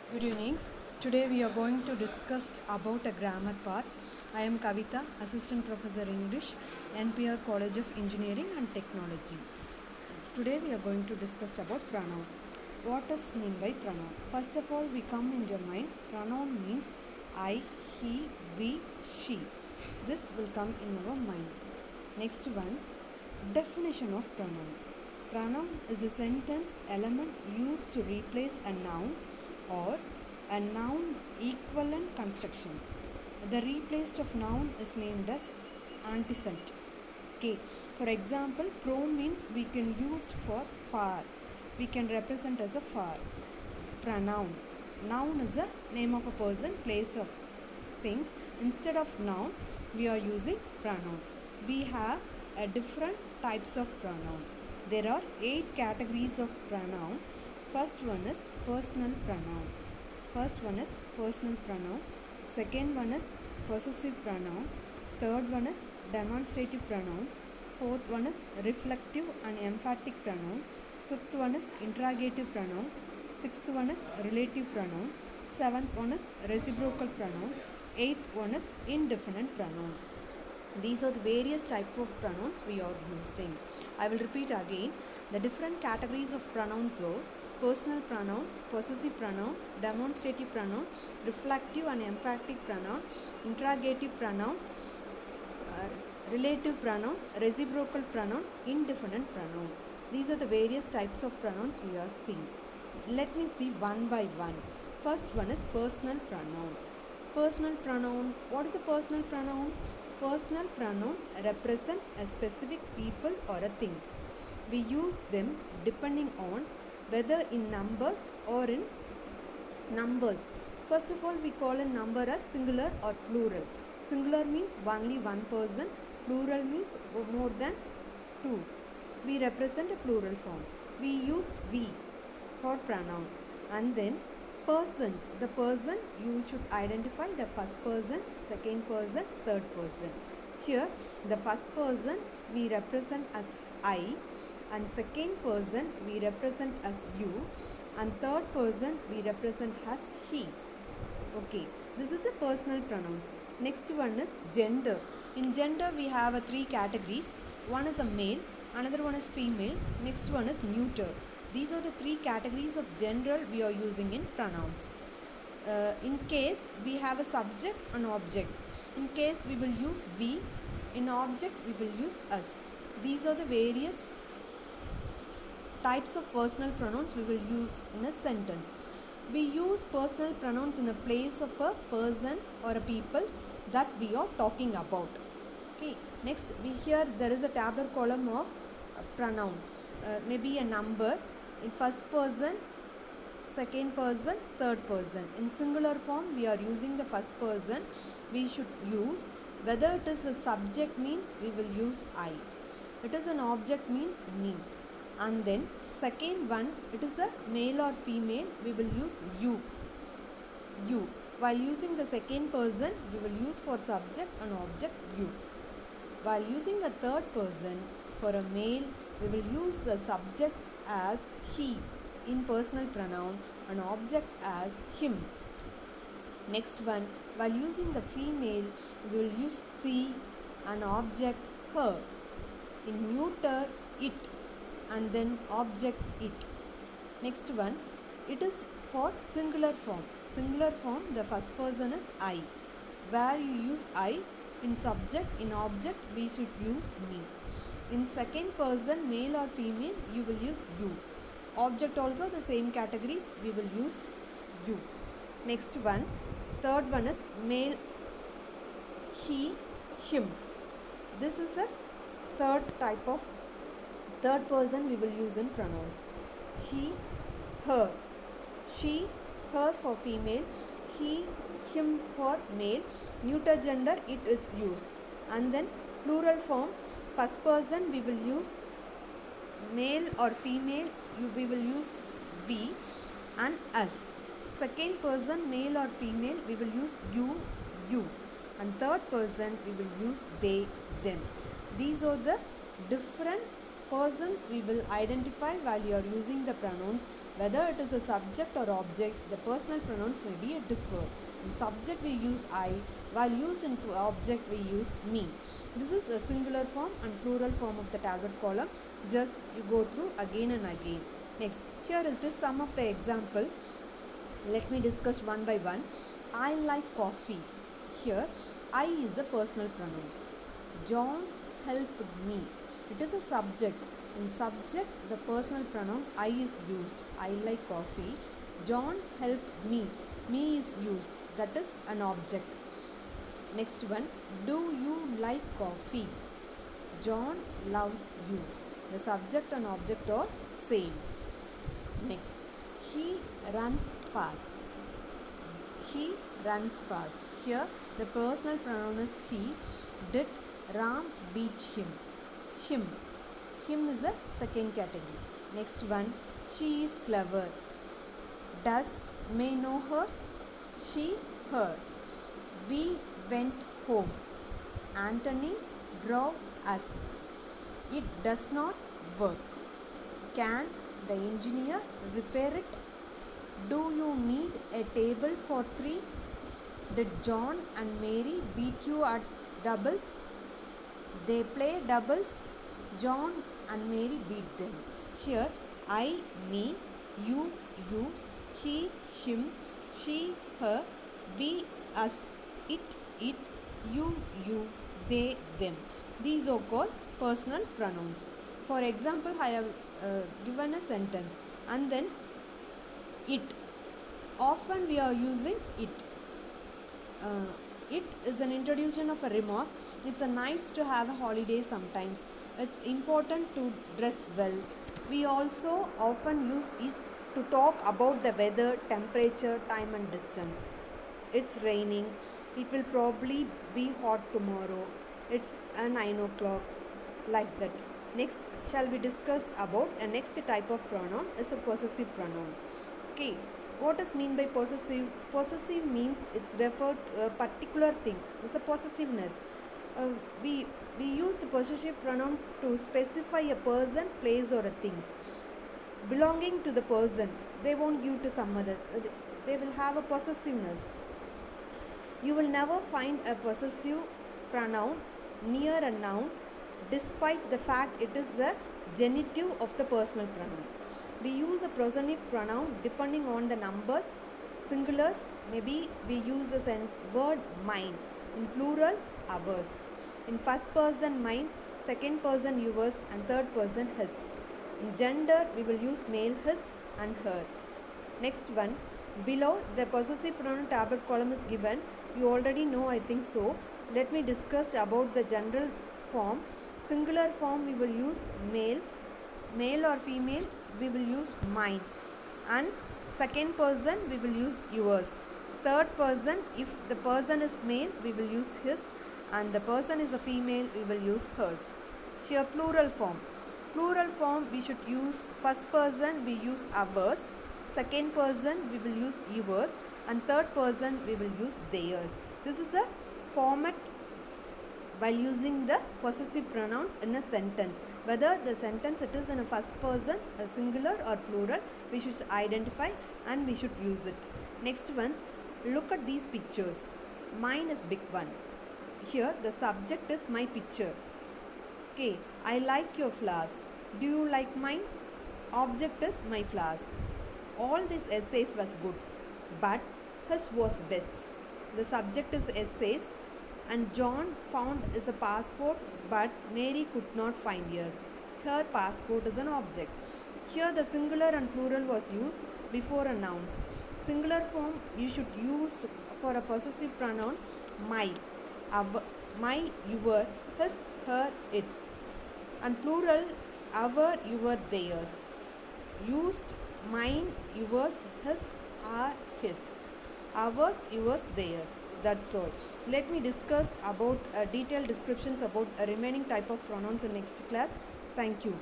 Good evening. Today we are going to discuss about a grammar part. I am Kavita, Assistant Professor English, NPR College of Engineering and Technology. Today we are going to discuss about pronoun. What does mean by pronoun? First of all, we come in your mind. Pronoun means I, he, we, she. This will come in our mind. Next one, definition of pronoun. Pronoun is a sentence element used to replace a noun or a noun equivalent constructions. The replaced of noun is named as antecedent. Okay. For example, pro means we can use for far. We can represent as a far. Pronoun. Noun is a name of a person, place of things. Instead of noun, we are using pronoun. We have a different types of pronoun. There are 8 categories of pronoun. First one is personal pronoun. Second one is possessive pronoun. Third one is demonstrative pronoun. Fourth one is reflective and emphatic pronoun. Fifth one is interrogative pronoun. Sixth one is relative pronoun. Seventh one is reciprocal pronoun. Eighth one is indefinite pronoun. These are the various types of pronouns we are using. I will repeat again. The different categories of pronouns are personal pronoun, possessive pronoun, demonstrative pronoun, reflective and emphatic pronoun, interrogative pronoun, relative pronoun, reciprocal pronoun, indefinite pronoun. These are the various types of pronouns we are seeing. Let me see one by one. First one is personal pronoun. Personal pronoun. What is a personal pronoun? Personal pronoun represent a specific people or a thing. We use them depending on whether in numbers or in numbers. First of all, we call a number as singular or plural. Singular means only one person, plural means more than two. We represent a plural form. We use we for pronoun. And then persons. The person, you should identify the first person, second person, third person. Here, the first person we represent as I, and second person we represent as you, and third person we represent as he. Okay, this is a personal pronouns. Next one is gender. In gender we have 3 categories. One is a male, another one is female, next one is neuter. These are the 3 categories of gender we are using in pronouns. In case we have a subject and object. In case we will use we, in object we will use us. These are the various types of personal pronouns we will use in a sentence. We use personal pronouns in the place of a person or a people that we are talking about. Okay. Next, here there is a tabular column of pronoun. Maybe a number in first person, second person, third person. In singular form, we are using the first person. We should use, whether it is a subject means we will use I. It is an object means me. And then second one, it is a male or female, we will use you. While using the second person, we will use for subject and object you. While using a third person for a male, we will use the subject as he in personal pronoun and object as him. Next one, while using the female, we will use she and object her. In neuter, it, and then object it. Next one, it is for singular form. Singular form, the first person is I. Where you use I, in subject, in object, we should use me. In second person, male or female, you will use you. Object also the same categories, we will use you. Next one, third one is male, he, him. This is a third type of third person we will use in pronouns. She, her. She, her for female. He, him for male. Neuter gender it is used. And then plural form, first person we will use male or female, we will use we and us. Second person male or female, we will use you. And third person we will use they, them. These are the different Persons we will identify while you are using the pronouns, whether it is a subject or object. The personal pronouns may be a differ. In subject we use I, while used in object we use me. This is a singular form and plural form of the Talbot column. Just you go through again and again. Next, here is this some of the example. Let me discuss one by one. I like coffee. Here, I is a personal pronoun. John helped me. It is a subject. In subject, the personal pronoun I is used. I like coffee. John helped me. Me is used. That is an object. Next one. Do you like coffee? John loves you. The subject and object are same. Next. He runs fast. He runs fast. Here the personal pronoun is he. Did Ram beat him? Him. Him is a second category. Next one. She is clever. Does May know her? She, her. We went home. Anthony drove us. It does not work. Can the engineer repair it? Do you need a table for 3? Did John and Mary beat you at doubles? They play doubles. John and Mary beat them. Here, I, me, you, he, him, she, her, we, us, it, you, they, them. These are called personal pronouns. For example, I have given a sentence and then it. Often we are using it. It is an introduction of a remark. It's a nice to have a holiday sometimes. It's important to dress well. We also often use it to talk about the weather, temperature, time and distance. It's raining. It will probably be hot tomorrow. It's 9 o'clock. Like that. Next shall be discussed about a next type of pronoun is a possessive pronoun. Okay, what is mean by possessive? Possessive means it's referred to a particular thing. It's a possessiveness. We use the possessive pronoun to specify a person, place or a things belonging to the person. They won't give to some other. They will have a possessiveness. You will never find a possessive pronoun near a noun despite the fact it is the genitive of the personal pronoun. We use a possessive pronoun depending on the numbers, singulars. Maybe we use the word mine. In plural, ours. In first person, mine, second person, yours, and third person, his. In gender, we will use male, his, and her. Next one, below the possessive pronoun tablet column is given. You already know, I think so. Let me discuss about the general form. Singular form we will use male. Male or female we will use mine. And second person we will use yours. Third person, if the person is male we will use his, and the person is a female we will use hers. Here plural form. Plural form we should use first person we use ours. Second person we will use yours, and third person we will use theirs. This is a format while using the possessive pronouns in a sentence. Whether the sentence it is in a first person, a singular or plural, we should identify and we should use it. Next one, look at these pictures. Mine is big one. Here the subject is my picture. Okay, I like your flowers. Do you like mine? Object is my flowers. All these essays was good, but his was best. The subject is essays, and John found his passport, but Mary could not find yours. Her passport is an object. Here the singular and plural was used before a nouns. Singular form you should use for a possessive pronoun my, our, my, your, his, her, its. And plural our, your, theirs. Used mine, yours, his, our, his. Ours, yours, theirs. That's all. Let me discuss about detailed descriptions about a remaining type of pronouns in next class. Thank you.